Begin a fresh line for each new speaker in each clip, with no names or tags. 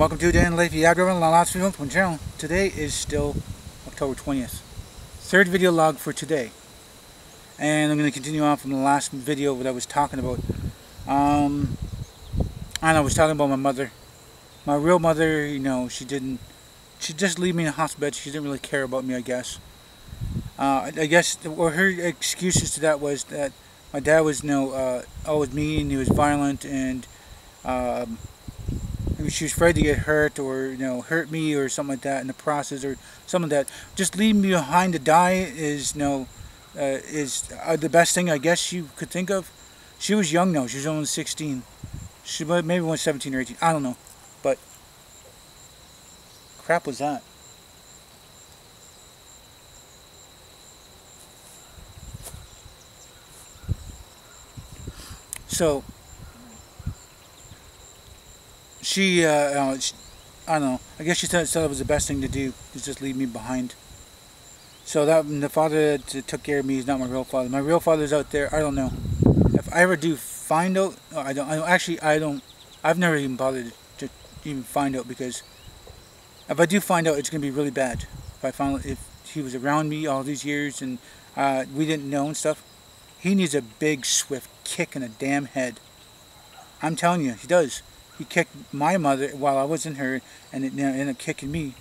welcome to a day in the life of the Aboriginal LostPhoenixWolf channel. Today is still October 20th. Third video log for today. And I'm going to continue on from the last video that I was talking about. And I was talking about my mother. My real mother, you know, she just leave me in a hospital bed. She didn't really care about me, I guess. I guess, or her excuses to that was that my dad was, always mean, he was violent, and she was afraid to get hurt or, hurt me or something like that in the process or something like that. Just leaving me behind to die is, is the best thing I guess you could think of. She was young though. She was only 16. She maybe was 17 or 18. I don't know. But crap was that? So she, I don't know. I guess she thought it was the best thing to do, is just leave me behind. So the father that took care of me is not my real father. My real father's out there. I don't know. If I ever do find out, I don't. I've never even bothered to even find out, because if I do find out, it's gonna be really bad. If he was around me all these years and we didn't know and stuff, he needs a big, swift kick in the damn head. I'm telling you, he does. He kicked my mother while I was in her, and it ended up kicking me.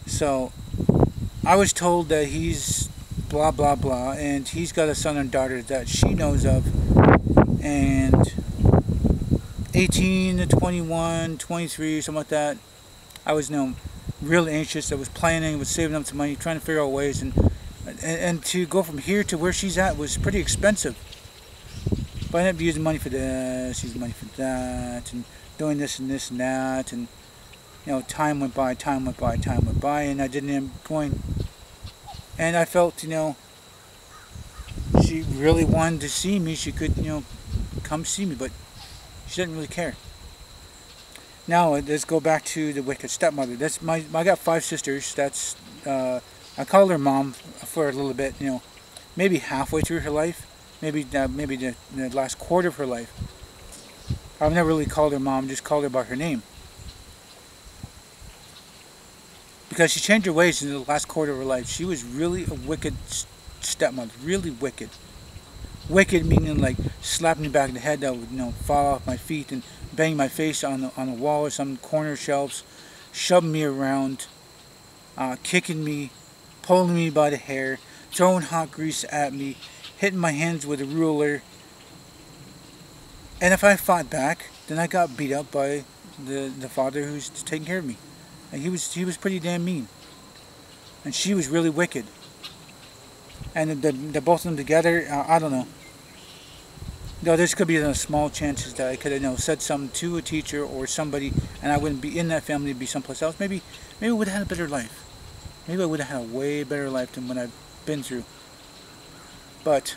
So I was told that he's blah blah blah, and he's got a son and daughter that she knows of, and 18 to 21, 23, something like that. I was really anxious. I was planning, was saving up some money, trying to figure out ways, and to go from here to where she's at was pretty expensive. But I ended up using money for this, using money for that, and doing this and this and that, and time went by, and I didn't end up going. And I felt, she really wanted to see me. She could, come see me, but she didn't really care. Now let's go back to the wicked stepmother. I got 5 sisters. That's I called her mom for a little bit, maybe halfway through her life. Maybe the last quarter of her life. I've never really called her mom, just called her by her name. Because she changed her ways in the last quarter of her life. She was really a wicked stepmother, really wicked. Wicked meaning like slapping me back in the head that would fall off my feet and bang my face on the wall or some corner shelves, shoving me around, kicking me, pulling me by the hair, throwing hot grease at me, hitting my hands with a ruler. And if I fought back, then I got beat up by the father who's taking care of me. And he was pretty damn mean. And she was really wicked. And the both of them together, I don't know. There's could be small chances that I could have said something to a teacher or somebody, and I wouldn't be in that family, it'd be someplace else. Maybe I would have had a better life. Maybe I would have had a way better life than what I've been through. But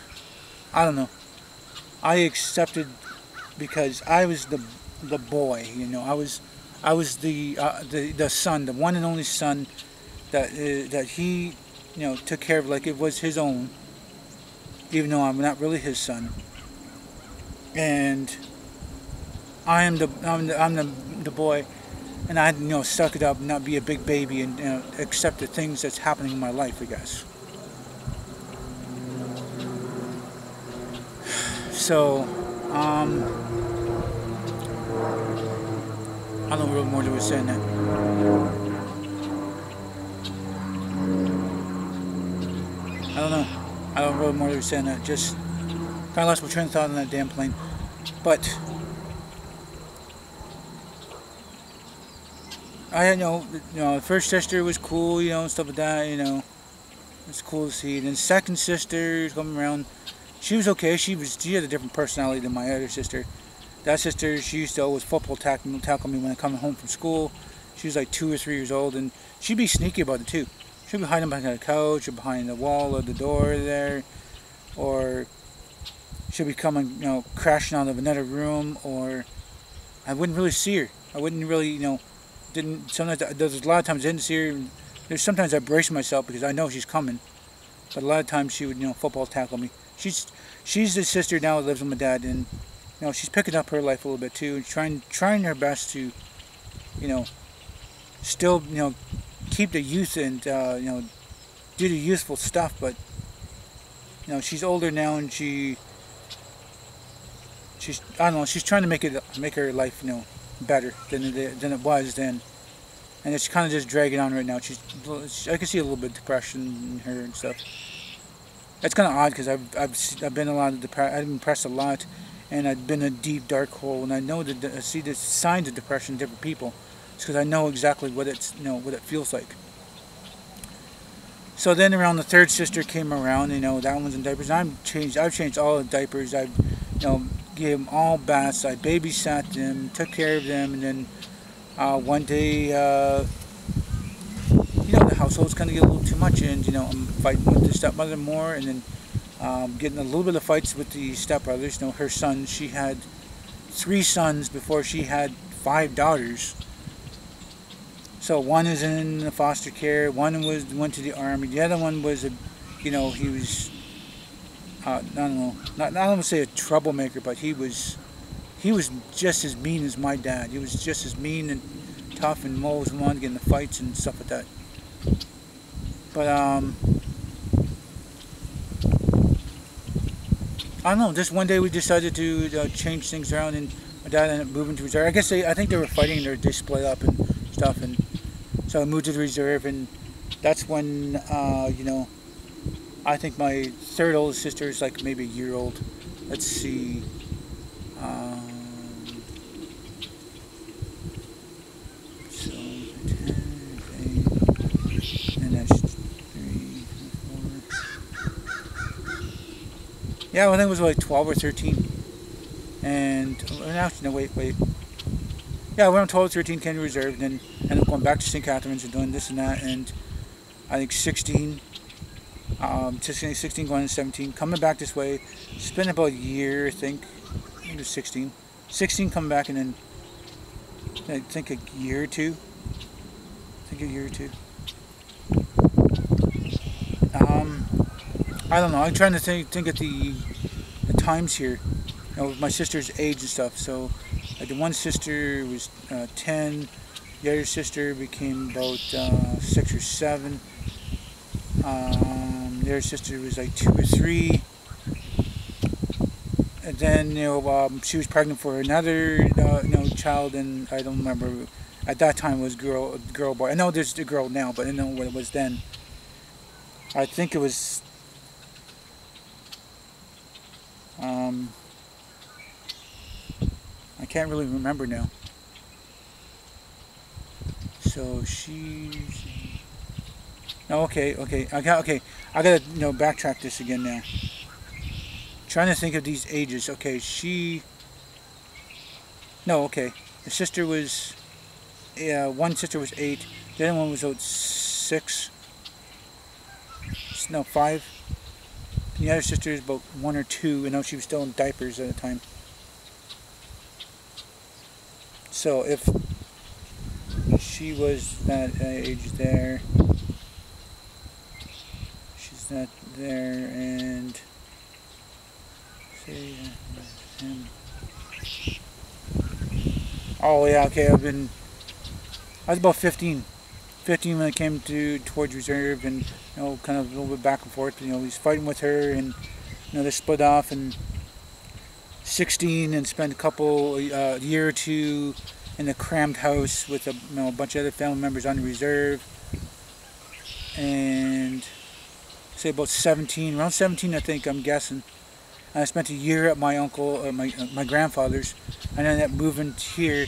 I don't know. I accepted because I was the boy. I was the son, the one and only son that he took care of like it was his own, even though I'm not really his son. And I'm the boy, and I had suck it up and not be a big baby and accept the things that's happening in my life, I guess. So I don't know really more to say than that. I don't know. I don't really more to say than that. Just kind of lost my train of thought on that damn plane. But I had the first sister was cool, and stuff like that. It's cool to see. Then second sister coming around. She was okay. She had a different personality than my other sister. That sister, she used to always football tackle me when I come home from school. She was like 2 or 3 years old, and she'd be sneaky about it too. She'd be hiding behind the couch or behind the wall of the door there, or she'd be coming, crashing out of another room, or I wouldn't really see her. I wouldn't really, didn't. Sometimes there's a lot of times I didn't see her. There's sometimes I brace myself because I know she's coming, but a lot of times she would, football tackle me. She's the sister now that lives with my dad, and you know, she's picking up her life a little bit too, and trying her best to, you know, still, you know, keep the youth and, you know, do the useful stuff. But, you know, she's older now, and she's, I don't know, she's trying to make her life, you know, better than it was then. And it's kind of just dragging on right now. I can see a little bit of depression in her and stuff. It's kind of odd because I've been I've been depressed a lot, and I've been in a deep dark hole, and I know that I see the signs of depression in different people. It's because I know exactly what it feels like. So then around the third sister came around, you know, that one's in diapers. I've changed all the diapers. I've, you know, gave them all baths. I babysat them, took care of them, and then one day, you know, the household's kind of get a little too much, and, you know, I'm fighting with the stepmother more, and then getting a little bit of fights with the stepbrothers. You know, her sons, she had 3 sons before she had 5 daughters. So one is in foster care, one went to the army, the other one was you know, he was, I don't know, not want to say a troublemaker, but he was just as mean as my dad. He was just as mean and tough, and always wanted to get in the fights and stuff like that. But I don't know. Just one day we decided to change things around, and my dad ended up moving to reserve. I guess I think they were fighting, and they split up and stuff, and so I moved to the reserve, and that's when you know, I think my third oldest sister is like maybe a year old. Let's see. So 10, 8, and that's 3, 4. Yeah, I think it was like 12 or 13. And actually, no, wait. Yeah, around 12 or 13 came to reserve, and then ended up going back to St. Catharines and doing this and that, and I think 16. 16 going to 17, coming back this way. Spent about a year, I think it was 16. 16 coming back, and then I think a year or two. I don't know. I'm trying to think of the times here. You know, with my sister's age and stuff. So, like, the one sister was 10. The other sister became about 6 or 7. The other sister was like 2 or 3. And then, you know, she was pregnant for another, you know, child, and I don't remember. At that time, it was girl, boy. I know there's a girl now, but I don't know what it was then. I think it was. I can't really remember now. So she's. No, okay. I gotta, you know, backtrack this again now. Trying to think of these ages. Okay, the sister was, one sister was 8, the other one was about 6, no, 5. And the other sister is about 1 or 2. You know, she was still in diapers at the time. So if she was that age there, she's not there, and say him. Oh yeah, okay. I was about 15 when I came towards reserve, and, you know, kind of a little bit back and forth. You know, he's fighting with her, and, you know, they split off, and 16, and spent a year or 2 in a crammed house with a bunch of other family members on the reserve, and say about 17, around 17, I think, I'm guessing. And I spent a year at my my grandfather's, and I ended up moving here,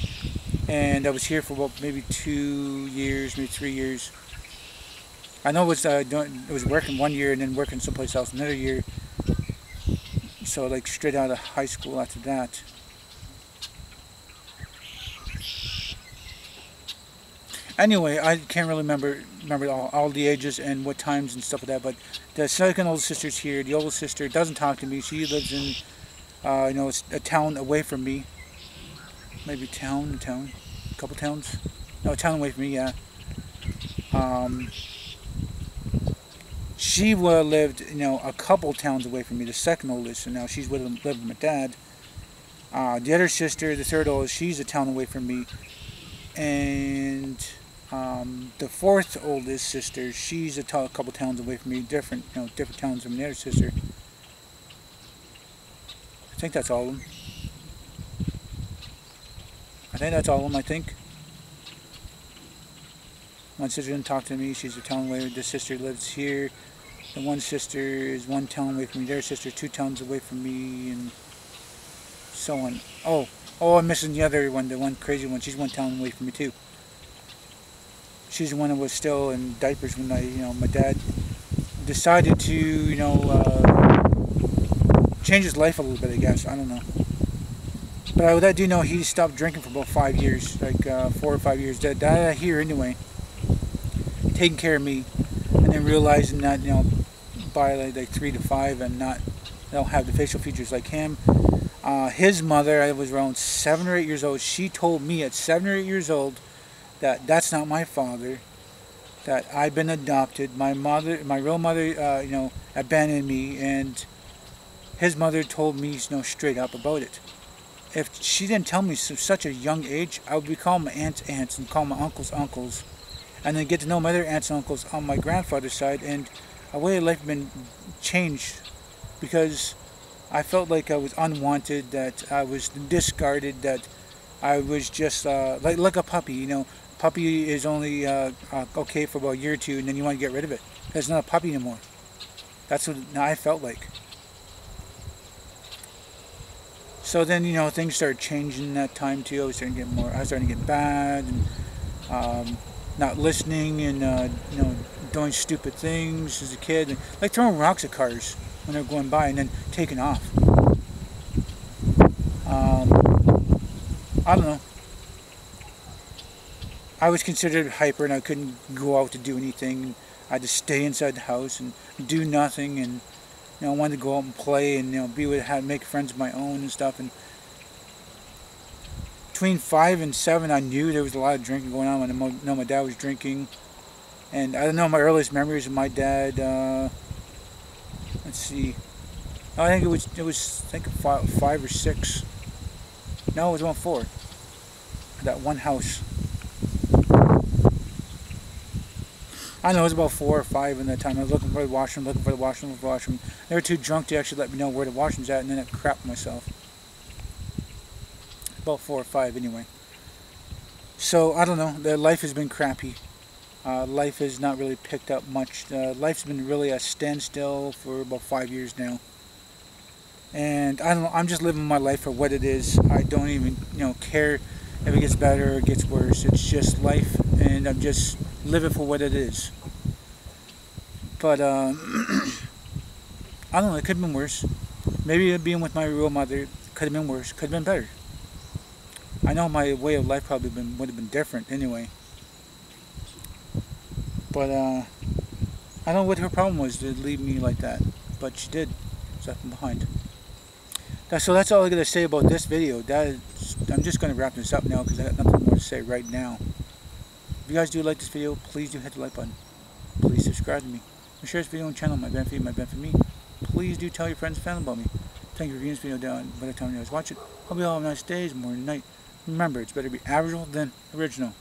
and I was here for about maybe 2 years, maybe 3 years. I know it was working 1 year and then working someplace else another year. So, like, straight out of high school after that. Anyway, I can't really remember all the ages and what times and stuff like that. But the second oldest sister's here. The oldest sister doesn't talk to me. She lives in, you know, a town away from me. Maybe a couple towns. No, a town away from me. Yeah. She lived, you know, a couple towns away from me. The second oldest, and now she's living with my dad. The other sister, the third oldest, she's a town away from me. And the fourth oldest sister, she's a couple towns away from me, different towns from the other sister. I think that's all of them. I think. One sister didn't talk to me, she's a town away. The sister lives here. The one sister is one town away from me. Their sister 2 towns away from me, and so on. Oh, I'm missing the other one, the one crazy one. She's 1 town away from me too. She's the one that was still in diapers when my dad decided to, change his life a little bit, I guess. I don't know. But I do know he stopped drinking for about 5 years, like 4 or 5 years. That I hear anyway. Taking care of me, and then realizing that, by like 3 to 5, and they don't have the facial features like him. His mother, I was around 7 or 8 years old. She told me at 7 or 8 years old that that's not my father, that I've been adopted. My real mother, abandoned me, and his mother told me, straight up about it. If she didn't tell me such a young age, I would be calling my aunts and call my uncles, and then get to know my other aunts and uncles on my grandfather's side, and a way of life had been changed, because I felt like I was unwanted, that I was discarded, that I was just like a puppy. Puppy is only okay for about a year or 2, and then you want to get rid of it. It's not a puppy anymore. That's what I felt like. So then, things started changing that time too. I was starting to get bad, and not listening, and doing stupid things as a kid, and like throwing rocks at cars when they're going by, and then taking off. I don't know. I was considered hyper, and I couldn't go out to do anything. I had to stay inside the house and do nothing, and I wanted to go out and play, and make friends of my own and stuff. And between 5 and 7, I knew there was a lot of drinking going on. My dad was drinking, and I don't know my earliest memories of my dad. Let's see. I think it was 5 or 6. No, it was 4. That one house. I know it was about 4 or 5 in that time. I was looking for the washroom. They were too drunk to actually let me know where the washroom's at, and then I crapped myself. About 4 or 5 anyway. So, I don't know. Their life has been crappy. Life has not really picked up much. Life's been really a standstill for about 5 years now. And I don't know. I'm just living my life for what it is. I don't even, care if it gets better or it gets worse. It's just life, and I'm just living for what it is. But I don't know, it could have been worse. Maybe being with my real mother could have been worse, could have been better. I know my way of life probably would have been different anyway. But I don't know what her problem was to leave me like that, but she did. She left me behind. So that's all I got to say about this video. I'm just going to wrap this up now, because I got nothing more to say right now. If you guys do like this video, please do hit the like button. Please subscribe to me. And share this video on the channel. My benefit, my benefit me. Please do tell your friends and family about me. Thank you for viewing this video down by the time you guys watch it. Hope you all have nice days, morning, night. Remember, it's better to be Aboriginal than original.